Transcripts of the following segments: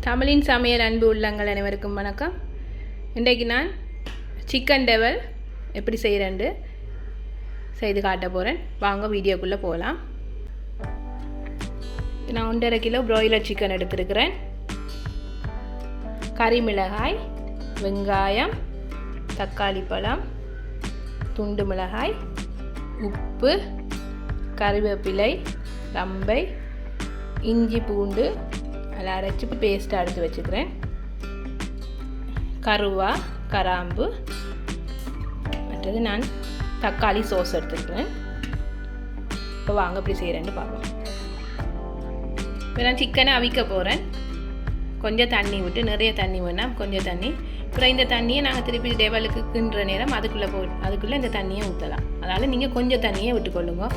தமிழின் சமையல் அன்பு உள்ளங்கள் அனைவருக்கும் வணக்கம். இன்றைக்கு நான் சிக்கன் டெவல் எப்படி செய்கிறேன்னு செய்து காட்ட போகிறேன். வாங்க வீடியோக்குள்ளே போகலாம். நான் 1.5 கிலோ ப்ராய்லர் சிக்கன் எடுத்துருக்கிறேன். கறி மிளகாய், வெங்காயம், தக்காளி பழம், துண்டு மிளகாய், உப்பு, கறிவேப்பிலை, ரம்பை, இஞ்சி பூண்டு எல்லாம் அரைச்சி பேஸ்ட்டாக எடுத்து வச்சுக்கிறேன். கருவா, கராம்பு, மற்றது நான் தக்காளி சோஸ் எடுத்துக்கிறேன். இப்போ வாங்க எப்படி செய்கிறேன்னு பார்ப்போம். இப்போ நான் சிக்கனை அவிக்க போகிறேன். கொஞ்சம் தண்ணி விட்டு, நிறைய தண்ணி வேணாம், கொஞ்சம் தண்ணி. அப்புறம் இந்த தண்ணியை நாங்கள் திருப்பி டேவலுக்கு கிண்டுற நேரம் அதுக்குள்ளே இந்த தண்ணியை ஊற்றலாம். அதனால் நீங்கள் கொஞ்சம் தண்ணியை விட்டுக்கொள்ளுங்க.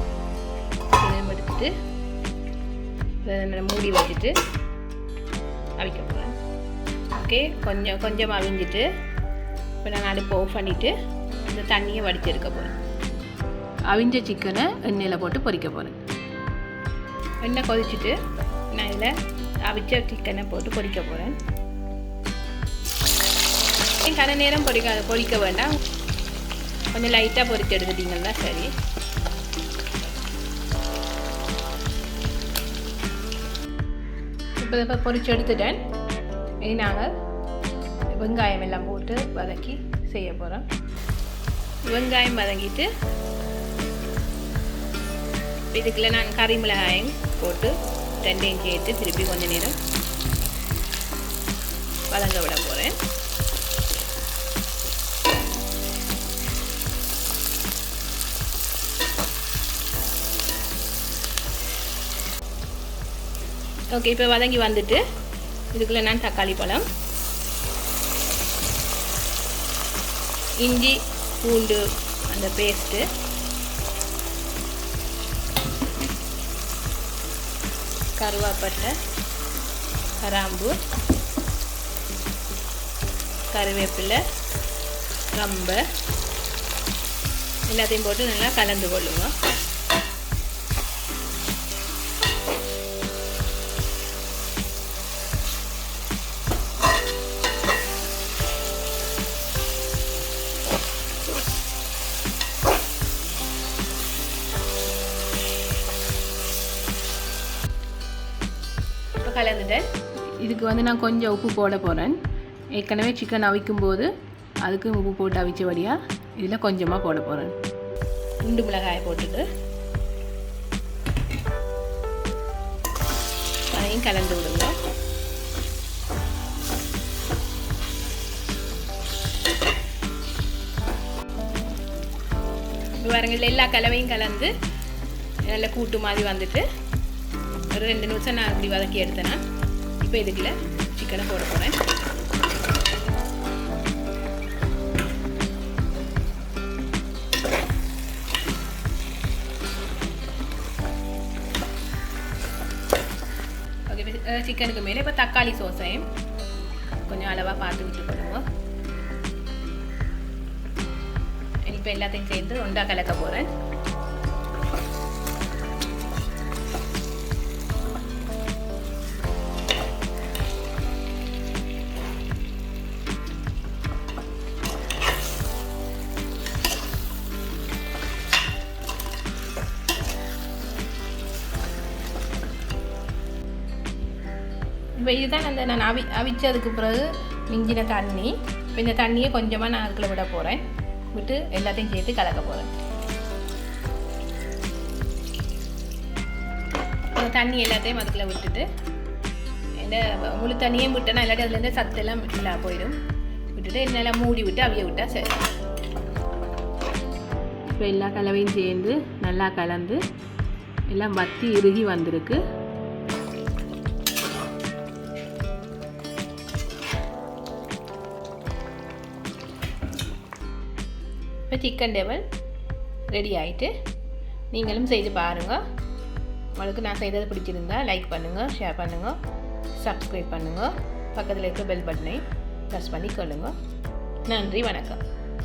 எடுத்துட்டு மூடி வச்சுட்டு அவிக்க போகிறேன். ஓகே, கொஞ்சம் அவிஞ்சிட்டு இப்போ நான் அடுப்பு ஆஃப் பண்ணிவிட்டு இந்த தண்ணியை வடித்து எடுக்க போகிறேன். அவிஞ்ச சிக்கனை எண்ணெயில் போட்டு பொரிக்க போகிறேன். எண்ணெய் கொதிச்சுட்டு நான் இதில் அவிச்ச சிக்கனை போட்டு பொரிக்க போகிறேன். கரை நேரம் பொரிக்க வேண்டாம், கொஞ்சம் லைட்டாக பொரித்து எடுத்துட்டிங்கன்னா சரி. இப்போ பொரிச்சு எடுத்துட்டேன். இனி நாங்கள் வெங்காயம் எல்லாம் போட்டு வதக்கி செய்ய போகிறோம். வெங்காயம் வதங்கிட்டு இதுக்குள்ளே நான் கறி மிளகாயம் போட்டு 2 சேர்த்து திருப்பி கொஞ்சம் நேரம் வதங்க விட போகிறேன். ஓகே, இப்போ வதங்கி வந்துட்டு இதுக்குள்ளே நான் தக்காளி பழம், இஞ்சி பூண்டு அந்த பேஸ்ட்டு, கருவேப்பட்டை, கராம்பு, கறிவேப்பிலை, ரம்பை எல்லாத்தையும் போட்டு நல்லா கலந்து கொள்ளுங்க. கலந்துட்டேன். இதுக்கு நான் கொஞ்சம் உப்பு போட போகிறேன். ஏற்கனவே சிக்கன் அவிக்கும் போது அதுக்கு உப்பு போட்டு அவிச்சபடியாக இதில் கொஞ்சமாக போட போகிறேன். துண்டு மிளகாயை போட்டுட்டு அதையும் கலந்து விடுங்க. வரங்கள் எல்லா கலவையும் கலந்து நல்ல கூட்டு மாதிரி வந்துட்டு ஒரு 2 நிமிஷம் நான் அப்படி வதக்கி எடுத்தேன்னா இப்போ இதுக்குள்ள சிக்கனை போட போகிறேன். ஓகே, சிக்கனுக்கு மேலே இப்போ தக்காளி சோஸையும் கொஞ்சம் அளவாக பார்த்து விட்டு போடுவோம். இப்போ எல்லாத்தையும் சேர்த்து ஒன்றா கலக்க போகிறேன். இப்போ இதுதான் நான் அவிச்சதுக்கு பிறகு மிஞ்சின தண்ணி. இப்போ இந்த தண்ணியை கொஞ்சமாக நான் அதுக்குள்ள விட போகிறேன். விட்டு எல்லாத்தையும் சேர்த்து கலக்க போகிறேன். தண்ணி எல்லாத்தையும் அதுக்குள்ள விட்டுட்டு இந்த முழு தண்ணியும் விட்டேன்னா இல்லாட்டி அதுலேருந்து சத்தெல்லாம் இல்லை போயிடும். விட்டுட்டு நல்லா மூடி விட்டு அவிய விட்டால் சரி. இப்போ எல்லா கலவையும் சேர்ந்து நல்லா கலந்து எல்லாம் வத்தி இறுகி வந்திருக்கு. இப்போ சிக்கன் டெவல் ரெடி ஆகிட்டு நீங்களும் செய்து பாருங்கள். உங்களுக்கு நான் செய்தது பிடிச்சிருந்தா லைக் பண்ணுங்கள், ஷேர் பண்ணுங்கள், சப்ஸ்கிரைப் பண்ணுங்கள். பக்கத்தில் இருக்க பெல் பட்டனை ப்ரெஸ் பண்ணி கொள்ளுங்கள். நன்றி, வணக்கம்.